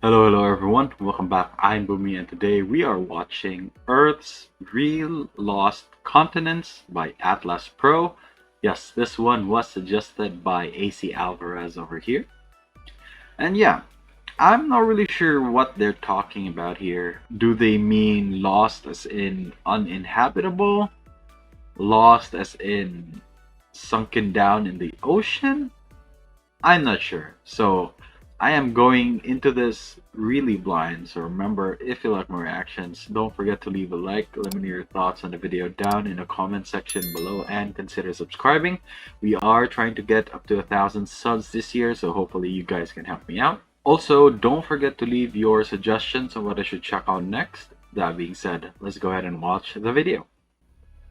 Hello everyone. Welcome back. I'm Bumi, and today we are watching Earth's Real Lost Continents by Atlas Pro. Yes, this one was suggested by AC Alvarez over here. And yeah, I'm not really sure what they're talking about here. Do they mean lost as in uninhabitable? Lost as in sunken down in the ocean? I'm not sure. So I am going into this really blind. So remember, if you like my reactions, don't forget to leave a like. Let me know your thoughts on the video down in the comment section below and consider subscribing. We are trying to get up to 1,000 subs this year, so hopefully you guys can help me out. Also, don't forget to leave your suggestions on what I should check out next. That being said, let's go ahead and watch the video.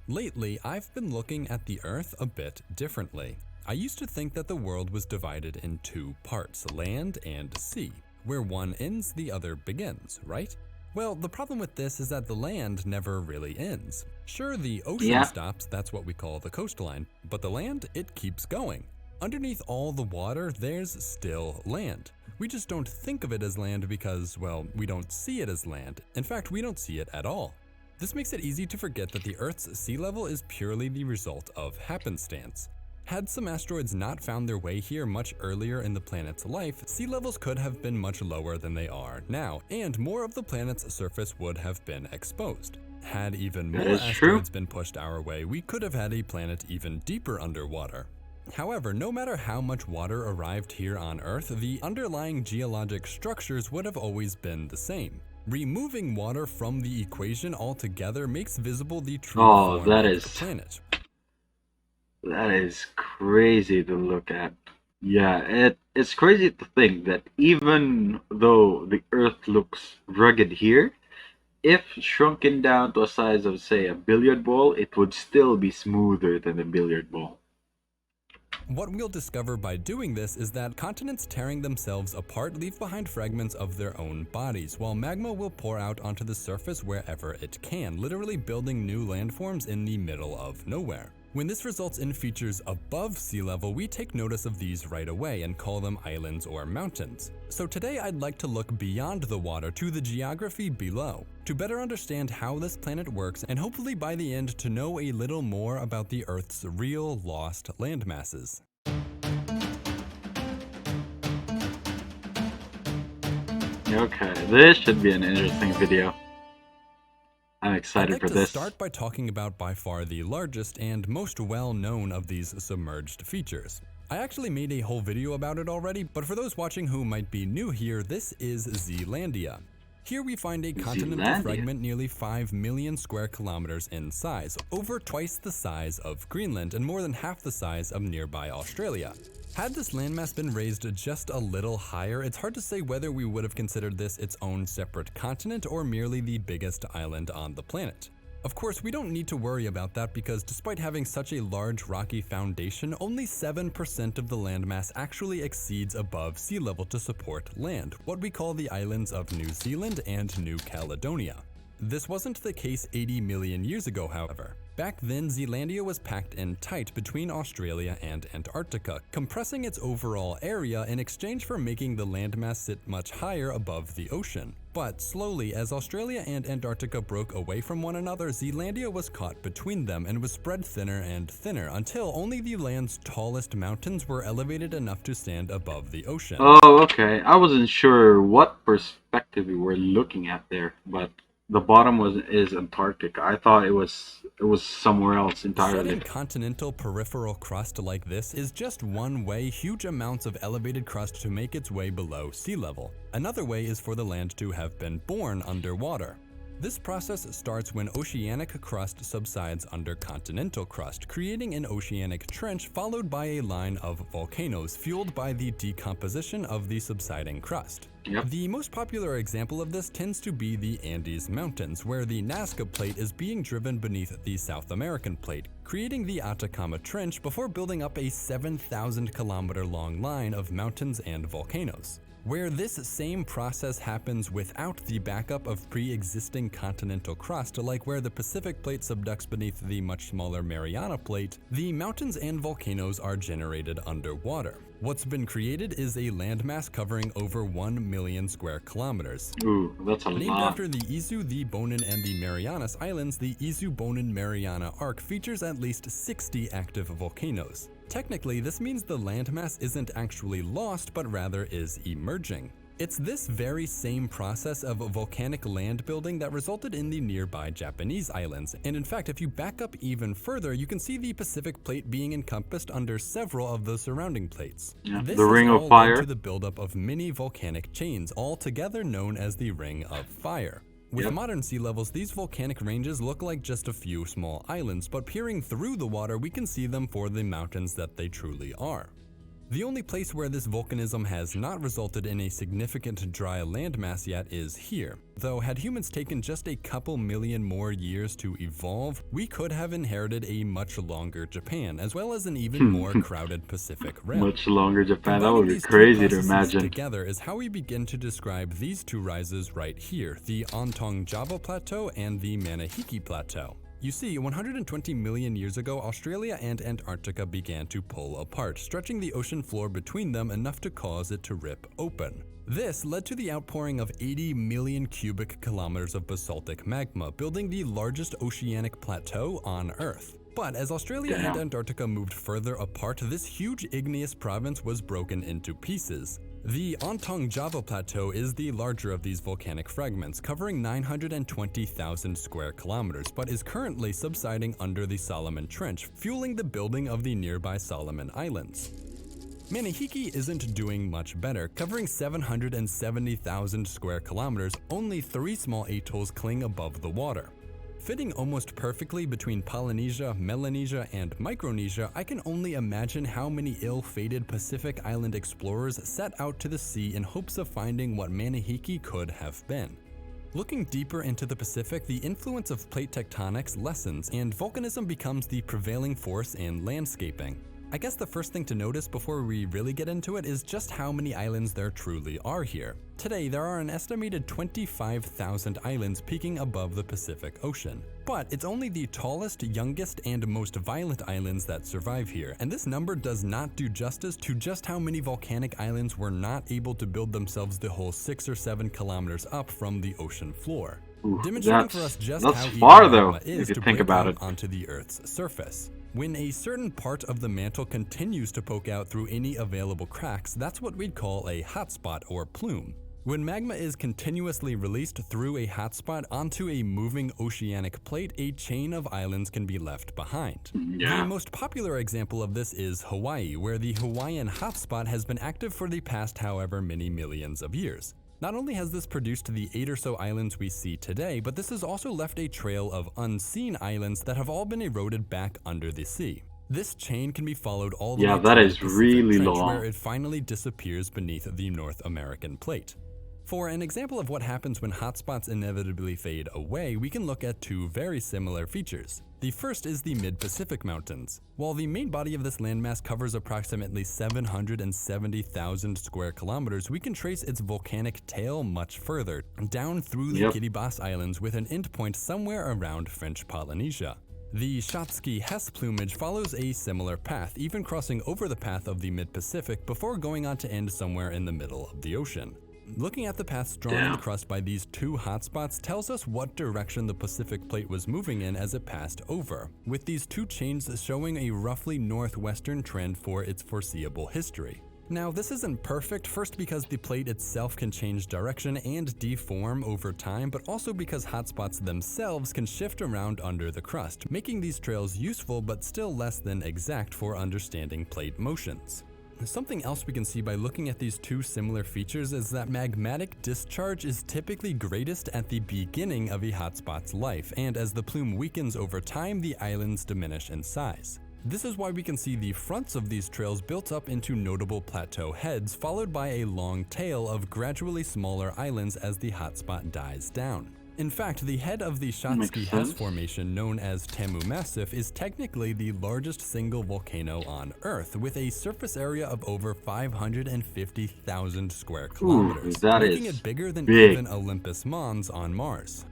Lately, I've been looking at the Earth a bit differently. I used to think that the world was divided in two parts, land and sea, where one ends, the other begins, right? Well, the problem with this is that the land never really ends. Sure, the ocean stops, that's what we call the coastline, but the land, it keeps going. Underneath all the water, there's still land. We just don't think of it as land because, well, we don't see it as land. In fact, we don't see it at all. This makes it easy to forget that the Earth's sea level is purely the result of happenstance. Had some asteroids not found their way here much earlier in the planet's life, sea levels could have been much lower than they are now, and more of the planet's surface would have been exposed. Had even more asteroids been pushed our way, we could have had a planet even deeper underwater. However, no matter how much water arrived here on Earth, the underlying geologic structures would have always been the same. Removing water from the equation altogether makes visible the true form of the planet. That is crazy to look at. Yeah, it's crazy to think that even though the Earth looks rugged here, if shrunken down to a size of, say, a billiard ball, it would still be smoother than a billiard ball. What we'll discover by doing this is that continents tearing themselves apart leave behind fragments of their own bodies, while magma will pour out onto the surface wherever it can, literally building new landforms in the middle of nowhere. When this results in features above sea level, we take notice of these right away and call them islands or mountains. So today I'd like to look beyond the water to the geography below, to better understand how this planet works and hopefully by the end to know a little more about the Earth's real lost landmasses. Okay, this should be an interesting video. I'm excited for this. I'd like to start by talking about by far the largest and most well-known of these submerged features. I actually made a whole video about it already, but for those watching who might be new here, this is Zealandia. Here we find a continental fragment nearly 5 million square kilometers in size, over twice the size of Greenland and more than half the size of nearby Australia. Had this landmass been raised just a little higher, it's hard to say whether we would have considered this its own separate continent or merely the biggest island on the planet. Of course, we don't need to worry about that because despite having such a large rocky foundation, only 7% of the landmass actually exceeds above sea level to support land, what we call the islands of New Zealand and New Caledonia. This wasn't the case 80 million years ago, however. Back then, Zealandia was packed in tight between Australia and Antarctica, compressing its overall area in exchange for making the landmass sit much higher above the ocean. But slowly, as Australia and Antarctica broke away from one another, Zealandia was caught between them and was spread thinner and thinner until only the land's tallest mountains were elevated enough to stand above the ocean. Oh, okay. I wasn't sure what perspective we were looking at there, but the bottom is Antarctica. I thought it was somewhere else entirely. Shedding continental peripheral crust like this is just one way huge amounts of elevated crust to make its way below sea level. Another way is for the land to have been born underwater. This process starts when oceanic crust subsides under continental crust, creating an oceanic trench followed by a line of volcanoes fueled by the decomposition of the subsiding crust. Yep. The most popular example of this tends to be the Andes Mountains, where the Nazca Plate is being driven beneath the South American Plate, creating the Atacama Trench before building up a 7,000 kilometer long line of mountains and volcanoes. Where this same process happens without the backup of pre-existing continental crust, like where the Pacific Plate subducts beneath the much smaller Mariana Plate, the mountains and volcanoes are generated underwater. What's been created is a landmass covering over 1 million square kilometers. Ooh, that's a Named lot. after the Izu, the Bonin, and the Marianas Islands, the Izu-Bonin-Mariana Arc features at least 60 active volcanoes. Technically, this means the landmass isn't actually lost, but rather is emerging. It's this very same process of volcanic land building that resulted in the nearby Japanese islands, and in fact, if you back up even further, you can see the Pacific Plate being encompassed under several of the surrounding plates. Yeah, This the Ring has of all Fire. led to the buildup of mini volcanic chains, all together known as the Ring of Fire. With Yep. modern sea levels, these volcanic ranges look like just a few small islands, but peering through the water, we can see them for the mountains that they truly are. The only place where this volcanism has not resulted in a significant dry landmass yet is here. Though had humans taken just a couple million more years to evolve, we could have inherited a much longer Japan, as well as an even more crowded Pacific Rim. Much longer Japan. That Combining would be these two crazy to processes imagine. together is how we begin to describe these two rises right here, the Ontong Java Plateau and the Manihiki Plateau. You see, 120 million years ago, Australia and Antarctica began to pull apart, stretching the ocean floor between them enough to cause it to rip open. This led to the outpouring of 80 million cubic kilometers of basaltic magma, building the largest oceanic plateau on Earth. But as Australia and Antarctica moved further apart, this huge igneous province was broken into pieces. The Ontong Java Plateau is the larger of these volcanic fragments, covering 920,000 square kilometers, but is currently subsiding under the Solomon Trench, fueling the building of the nearby Solomon Islands. Manihiki isn't doing much better, covering 770,000 square kilometers. Only 3 small atolls cling above the water. Fitting almost perfectly between Polynesia, Melanesia, and Micronesia, I can only imagine how many ill-fated Pacific Island explorers set out to the sea in hopes of finding what Manihiki could have been. Looking deeper into the Pacific, the influence of plate tectonics lessens, and volcanism becomes the prevailing force in landscaping. I guess the first thing to notice before we really get into it is just how many islands there truly are here. Today, there are an estimated 25,000 islands peaking above the Pacific Ocean. But it's only the tallest, youngest, and most violent islands that survive here, and this number does not do justice to just how many volcanic islands were not able to build themselves the whole 6 or 7 kilometers up from the ocean floor. Ooh, Demonstrating for us just that's how easy far though, magma if is you to think break about out it. onto the Earth's surface. When a certain part of the mantle continues to poke out through any available cracks, that's what we'd call a hotspot or plume. When magma is continuously released through a hotspot onto a moving oceanic plate, a chain of islands can be left behind. Yeah. The most popular example of this is Hawaii, where the Hawaiian hotspot has been active for the past however many millions of years. Not only has this produced the 8 or so islands we see today, but this has also left a trail of unseen islands that have all been eroded back under the sea. This chain can be followed all the way to that the is Pacific really Trench, long. where it finally disappears beneath the North American plate. For an example of what happens when hotspots inevitably fade away, we can look at 2 very similar features. The first is the Mid-Pacific Mountains. While the main body of this landmass covers approximately 770,000 square kilometers, we can trace its volcanic tail much further, down through the Kiribati Islands with an endpoint somewhere around French Polynesia. The Shotsky Hess plumage follows a similar path, even crossing over the path of the Mid-Pacific before going on to end somewhere in the middle of the ocean. Looking at the paths drawn in the crust by these 2 hotspots tells us what direction the Pacific Plate was moving in as it passed over, with these 2 chains showing a roughly northwestern trend for its foreseeable history. Now, this isn't perfect, first because the plate itself can change direction and deform over time, but also because hotspots themselves can shift around under the crust, making these trails useful but still less than exact for understanding plate motions. Something else we can see by looking at these 2 similar features is that magmatic discharge is typically greatest at the beginning of a hotspot's life, and as the plume weakens over time, the islands diminish in size. This is why we can see the fronts of these trails built up into notable plateau heads, followed by a long tail of gradually smaller islands as the hotspot dies down. In fact, the head of the Shotsky Hess Formation, known as Tamu Massif, is technically the largest single volcano on Earth, with a surface area of over 550,000 square kilometers, making it bigger than even Olympus Mons on Mars.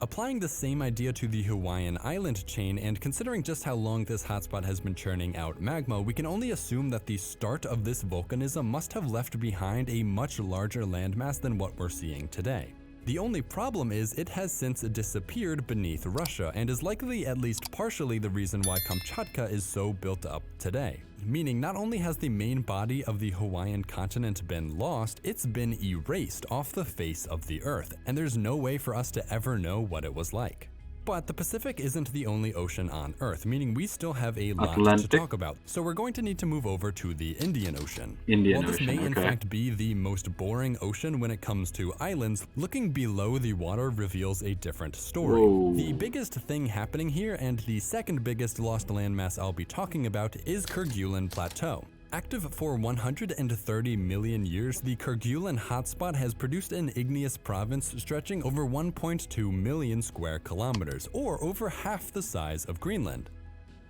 Applying the same idea to the Hawaiian island chain and considering just how long this hotspot has been churning out magma, we can only assume that the start of this volcanism must have left behind a much larger landmass than what we're seeing today. The only problem is it has since disappeared beneath Russia and is likely at least partially the reason why Kamchatka is so built up today. Meaning not only has the main body of the Hawaiian continent been lost, it's been erased off the face of the earth, and there's no way for us to ever know what it was like. But the Pacific isn't the only ocean on Earth, meaning we still have a lot Atlantic. to talk about. So we're going to need to move over to the Indian Ocean. Indian While this Ocean, may in okay. fact be the most boring ocean when it comes to islands, looking below the water reveals a different story. Whoa. The biggest thing happening here, and the second biggest lost landmass I'll be talking about, is Kerguelen Plateau. Active for 130 million years, the Kerguelen hotspot has produced an igneous province stretching over 1.2 million square kilometers, or over half the size of Greenland.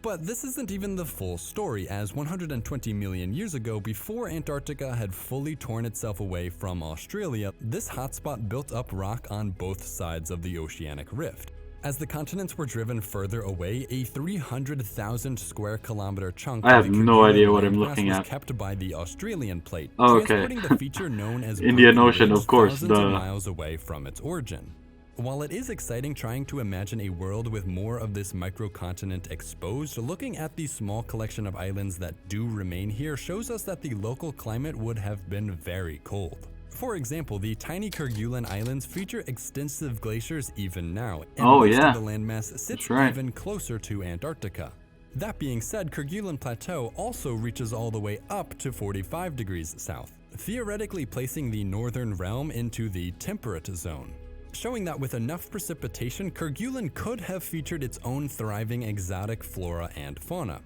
But this isn't even the full story, as 120 million years ago, before Antarctica had fully torn itself away from Australia, this hotspot built up rock on both sides of the oceanic rift. As the continents were driven further away, a 300,000 square kilometer chunk I have of the no Kerguelen idea what I'm landmass looking was at. kept by the Australian plate, Oh, okay. transporting the feature known as Indian Broken Ocean, Ridge of course, thousands of duh. miles away from its origin. While it is exciting trying to imagine a world with more of this microcontinent exposed, looking at the small collection of islands that do remain here shows us that the local climate would have been very cold. For example, the tiny Kerguelen Islands feature extensive glaciers even now, and Oh, most yeah. of the landmass sits That's right. even closer to Antarctica. That being said, Kerguelen Plateau also reaches all the way up to 45 degrees south, theoretically placing the northern realm into the temperate zone. Showing that with enough precipitation, Kerguelen could have featured its own thriving exotic flora and fauna.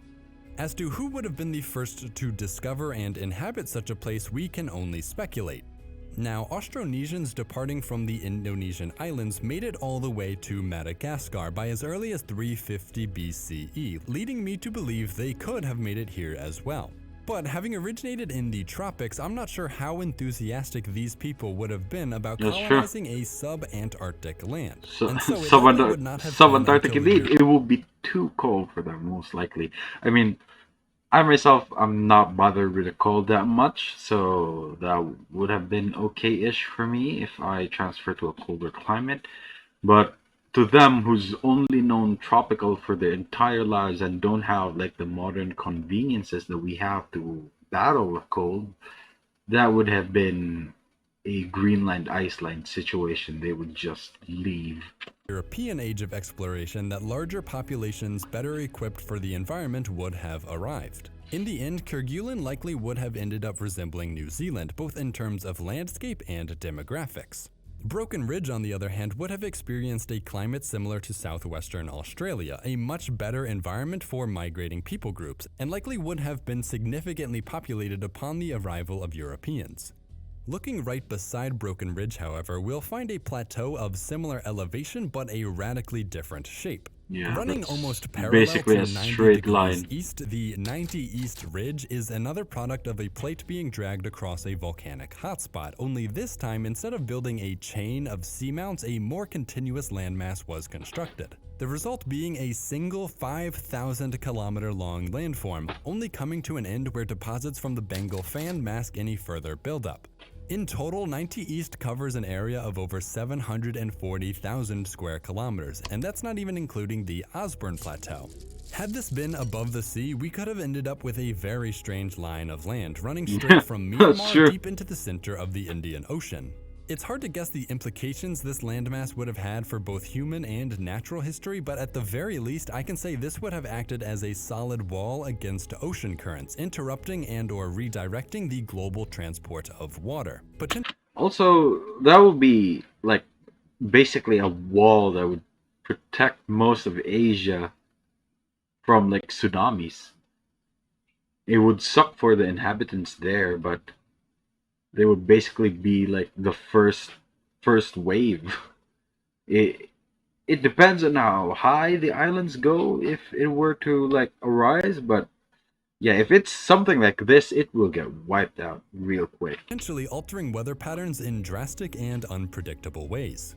As to who would have been the first to discover and inhabit such a place, we can only speculate. Now, Austronesians departing from the Indonesian islands made it all the way to Madagascar by as early as 350 BCE, leading me to believe they could have made it here as well. But having originated in the tropics, I'm not sure how enthusiastic these people would have been about That's true. colonizing a sub-Antarctic land. And so it likely Subantarctic, would not have been subantarctic until the indeed. It will be too cold for them, most likely. I mean, I myself, I'm not bothered with the cold that much, so that would have been okay-ish for me if I transfer to a colder climate. But to them, who's only known tropical for their entire lives and don't have like the modern conveniences that we have to battle with cold, that would have been a Greenland Iceland situation. They would just leave. European age of exploration that larger populations better equipped for the environment would have arrived. In the end, Kerguelen likely would have ended up resembling New Zealand, both in terms of landscape and demographics. Broken Ridge, on the other hand, would have experienced a climate similar to southwestern Australia, a much better environment for migrating people groups, and likely would have been significantly populated upon the arrival of Europeans. Looking right beside Broken Ridge, however, we'll find a plateau of similar elevation but a radically different shape. Yeah, Running that's almost parallel basically to a 90 straight degrees line. east, the 90 East Ridge is another product of a plate being dragged across a volcanic hotspot, only this time, instead of building a chain of seamounts, a more continuous landmass was constructed. The result being a single 5,000 kilometer long landform, only coming to an end where deposits from the Bengal fan mask any further buildup. In total, 90 East covers an area of over 740,000 square kilometers, and that's not even including the Osborne Plateau. Had this been above the sea, we could have ended up with a very strange line of land running straight from That's Myanmar true. deep into the center of the Indian Ocean. It's hard to guess the implications this landmass would have had for both human and natural history, but at the very least, I can say this would have acted as a solid wall against ocean currents, interrupting and/or redirecting the global transport of water. Also, that would be like basically a wall that would protect most of Asia from like tsunamis. It would suck for the inhabitants there, but they would basically be like the first wave. It depends on how high the islands go if it were to like arise, but yeah, if it's something like this, it will get wiped out real quick. Potentially altering weather patterns in drastic and unpredictable ways.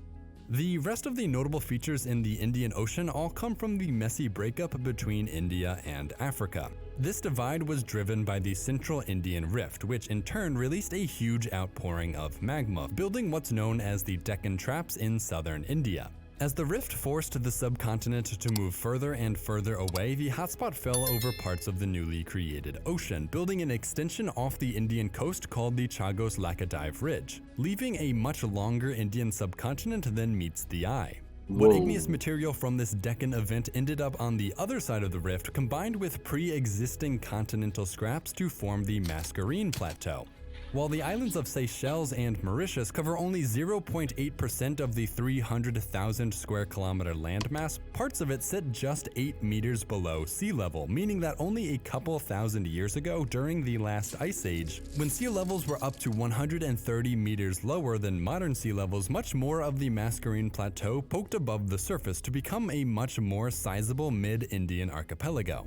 The rest of the notable features in the Indian Ocean all come from the messy breakup between India and Africa. This divide was driven by the Central Indian Rift, which in turn released a huge outpouring of magma, building what's known as the Deccan Traps in southern India. As the rift forced the subcontinent to move further and further away, the hotspot fell over parts of the newly created ocean, building an extension off the Indian coast called the Chagos Laccadive Ridge, leaving a much longer Indian subcontinent than meets the eye. Whoa. What igneous material from this Deccan event ended up on the other side of the rift combined with pre-existing continental scraps to form the Mascarene Plateau. While the islands of Seychelles and Mauritius cover only 0.8% of the 300,000 square kilometer landmass, parts of it sit just 8 meters below sea level, meaning that only a couple thousand years ago during the last ice age, when sea levels were up to 130 meters lower than modern sea levels, much more of the Mascarene Plateau poked above the surface to become a much more sizable mid-Indian archipelago.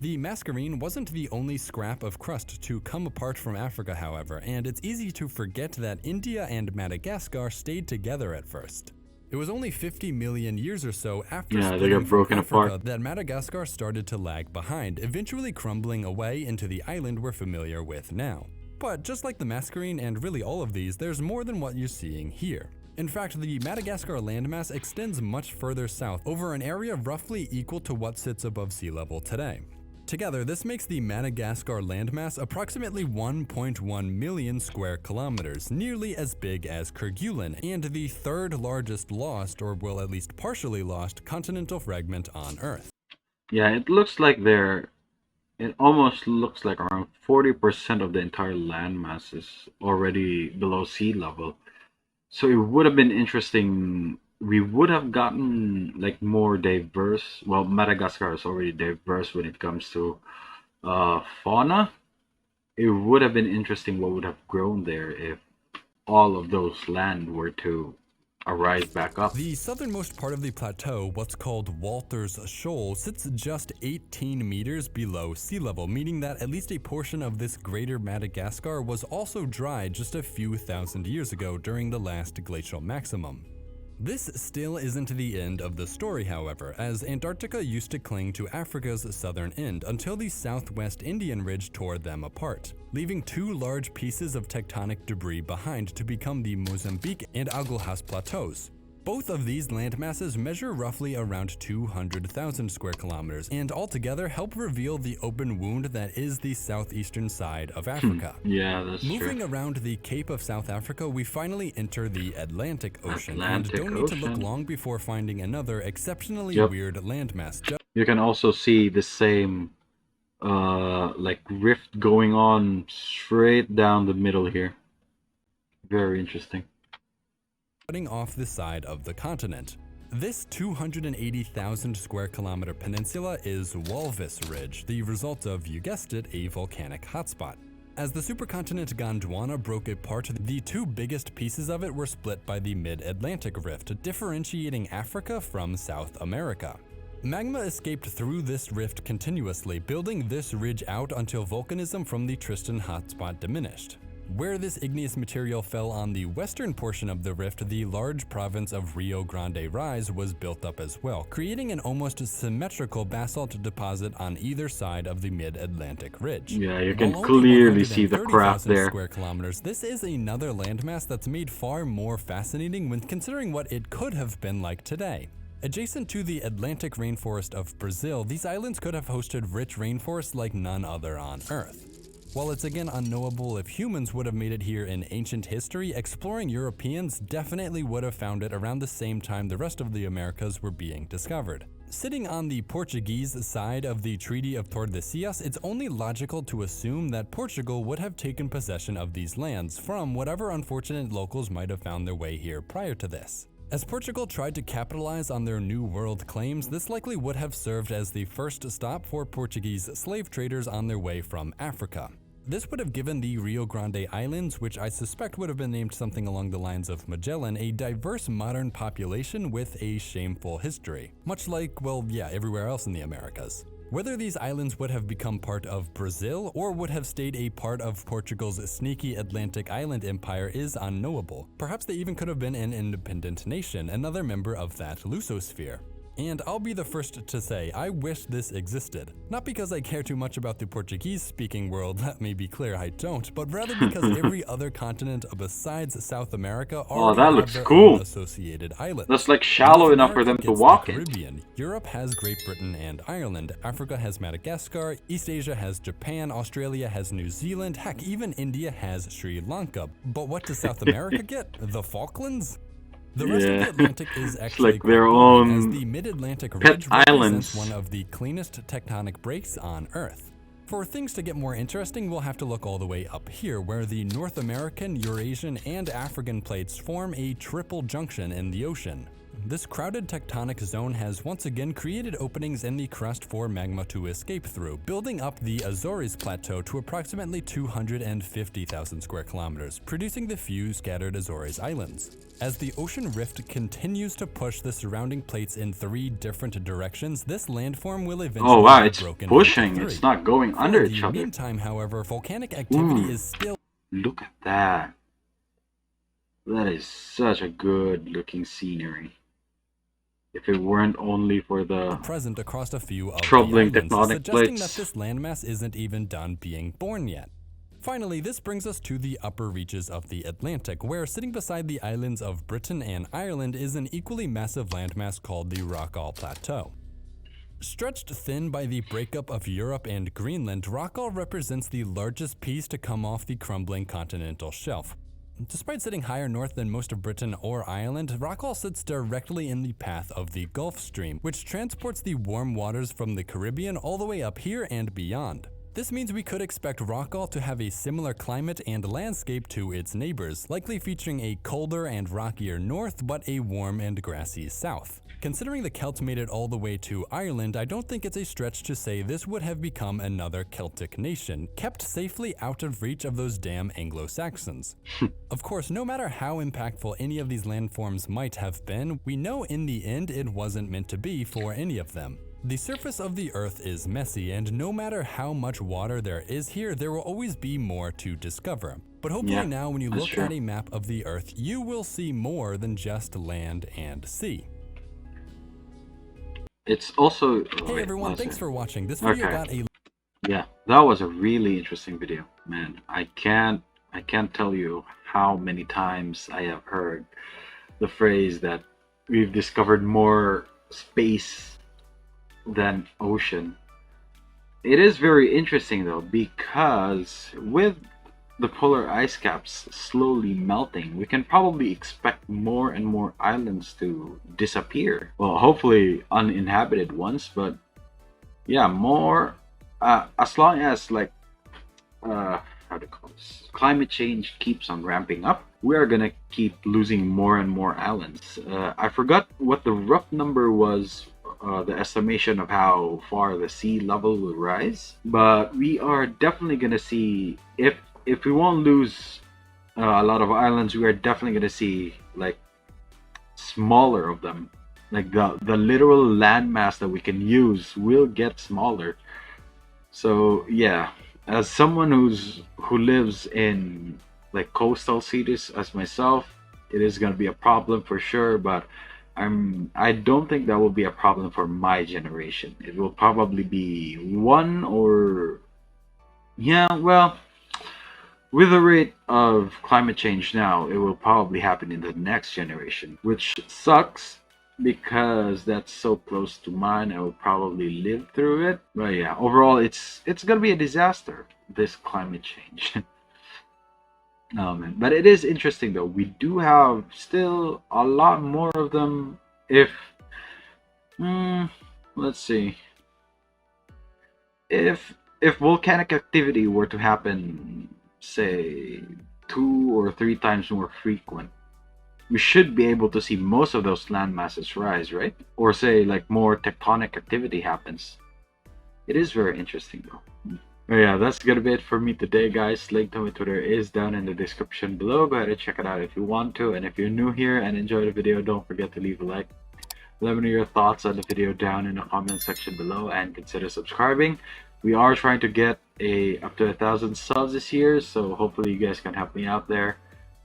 The Mascarene wasn't the only scrap of crust to come apart from Africa, however, and it's easy to forget that India and Madagascar stayed together at first. It was only 50 million years or so after splitting from Africa that Madagascar started to lag behind, eventually crumbling away into the island we're familiar with now. But just like the Mascarene and really all of these, there's more than what you're seeing here. In fact, the Madagascar landmass extends much further south over an area roughly equal to what sits above sea level today. Together, this makes the Madagascar landmass approximately 1.1 million square kilometers, nearly as big as Kerguelen, and the third largest lost, or well at least partially lost, continental fragment on Earth. Yeah, it almost looks like around 40% of the entire landmass is already below sea level. So it would have been interesting. We would have gotten like more diverse. Well, Madagascar is already diverse when it comes to fauna. It would have been interesting what would have grown there if all of those land were to arise back up. The southernmost part of the plateau, what's called Walter's Shoal, sits just 18 meters below sea level, meaning that at least a portion of this greater Madagascar was also dry just a few thousand years ago during the last glacial maximum. This still isn't the end of the story, however, as Antarctica used to cling to Africa's southern end until the southwest Indian Ridge tore them apart, leaving two large pieces of tectonic debris behind to become the Mozambique and Agulhas plateaus. Both of these landmasses measure roughly around 200,000 square kilometers and altogether help reveal the open wound that is the southeastern side of Africa. Yeah, that's true. Moving around the Cape of South Africa, we finally enter the Atlantic Ocean and don't need to look long before finding another exceptionally weird landmass. You can also see the same like rift going on straight down the middle here. Very interesting. Cutting off the side of the continent. This 280,000 square kilometer peninsula is Walvis Ridge, the result of, you guessed it, a volcanic hotspot. As the supercontinent Gondwana broke apart, the two biggest pieces of it were split by the Mid-Atlantic Rift, differentiating Africa from South America. Magma escaped through this rift continuously, building this ridge out until volcanism from the Tristan hotspot diminished. Where this igneous material fell on the western portion of the rift, the large province of Rio Grande Rise was built up as well, creating an almost symmetrical basalt deposit on either side of the Mid-Atlantic Ridge. Yeah, you can clearly see the craft there. Square kilometers. This is another landmass that's made far more fascinating when considering what it could have been like today. Adjacent to the Atlantic rainforest of Brazil, these islands could have hosted rich rainforests like none other on Earth. While it's again unknowable if humans would have made it here in ancient history, exploring Europeans definitely would have found it around the same time the rest of the Americas were being discovered. Sitting on the Portuguese side of the Treaty of Tordesillas, it's only logical to assume that Portugal would have taken possession of these lands from whatever unfortunate locals might have found their way here prior to this. As Portugal tried to capitalize on their New World claims, this likely would have served as the first stop for Portuguese slave traders on their way from Africa. This would have given the Rio Grande Islands, which I suspect would have been named something along the lines of Magellan, a diverse modern population with a shameful history. Much like, well, yeah, everywhere else in the Americas. Whether these islands would have become part of Brazil or would have stayed a part of Portugal's sneaky Atlantic island empire is unknowable. Perhaps they even could have been an independent nation, another member of that Lusosphere. And I'll be the first to say, I wish this existed. Not because I care too much about the Portuguese-speaking world, let me be clear, I don't, but rather because every other continent besides South America already that have looks their cool. own associated islands. That's like shallow North enough for America them to gets walk the in. Caribbean. Europe has Great Britain and Ireland. Africa has Madagascar. East Asia has Japan. Australia has New Zealand. Heck, even India has Sri Lanka. But what does South America get? The Falklands? The rest of the Atlantic is actually like their quite boring, own as the Mid-Atlantic pet Ridge represents islands. one of the cleanest tectonic breaks on Earth. For things to get more interesting, we'll have to look all the way up here, where the North American, Eurasian, and African plates form a triple junction in the ocean. This crowded tectonic zone has once again created openings in the crust for magma to escape through, building up the Azores Plateau to approximately 250,000 square kilometers, producing the few scattered Azores Islands. As the ocean rift continues to push the surrounding plates in 3 different directions, this landform will eventually Oh wow, be it's broken pushing. into 3. It's not going under each In the other. meantime, however, volcanic activity Ooh. is still Look at that. That is such a good looking scenery. If it weren't only for the present across a few of troubling the islands, tectonic suggesting plates. that this landmass isn't even done being born yet. Finally, this brings us to the upper reaches of the Atlantic, where sitting beside the islands of Britain and Ireland is an equally massive landmass called the Rockall Plateau. Stretched thin by the breakup of Europe and Greenland, Rockall represents the largest piece to come off the crumbling continental shelf. Despite sitting higher north than most of Britain or Ireland, Rockall sits directly in the path of the Gulf Stream, which transports the warm waters from the Caribbean all the way up here and beyond. This means we could expect Rockall to have a similar climate and landscape to its neighbors, likely featuring a colder and rockier north, but a warm and grassy south. Considering the Celts made it all the way to Ireland, I don't think it's a stretch to say this would have become another Celtic nation, kept safely out of reach of those damn Anglo-Saxons. Of course, no matter how impactful any of these landforms might have been, we know in the end it wasn't meant to be for any of them. The surface of the Earth is messy, and no matter how much water there is here, there will always be more to discover. But hopefully now when you look at a map of the Earth, you will see more than just land and sea. It's also... Hey everyone, thanks for watching. This video got a... Yeah, that was a really interesting video, man. I can't tell you how many times I have heard the phrase that we've discovered more space than ocean. It is very interesting though, because with the polar ice caps slowly melting, we can probably expect more and more islands to disappear. Well, hopefully uninhabited ones, but yeah, more as long as like how to call this, climate change keeps on ramping up, we are gonna keep losing more and more islands. I forgot what the rough number was, the estimation of how far the sea level will rise, but we are definitely gonna see, if we won't lose a lot of islands, we are definitely gonna see like smaller of them. Like the literal landmass that we can use will get smaller. So yeah, as someone who lives in like coastal cities as myself, it is gonna be a problem for sure, but I don't think that will be a problem for my generation. It will probably be one or well, with the rate of climate change now, it will probably happen in the next generation, which sucks because that's so close to mine. I will probably live through it. But yeah, overall it's gonna be a disaster, this climate change. Oh man, but it is interesting though. We do have still a lot more of them. If let's see, if volcanic activity were to happen, say 2 or 3 times more frequent, we should be able to see most of those land masses rise, right? Or say like more tectonic activity happens. It is very interesting though. But yeah, that's gonna be it for me today, guys. Link to my Twitter is down in the description below. Go ahead and check it out if you want to. And if you're new here and enjoy the video, don't forget to leave a like. Let me know your thoughts on the video down in the comment section below, and consider subscribing. We are trying to get up to 1,000 subs this year, so hopefully you guys can help me out there.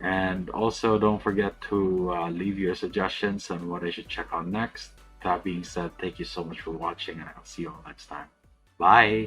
And also don't forget to leave your suggestions on what I should check on next. That being said, thank you so much for watching, and I'll see you all next time. Bye!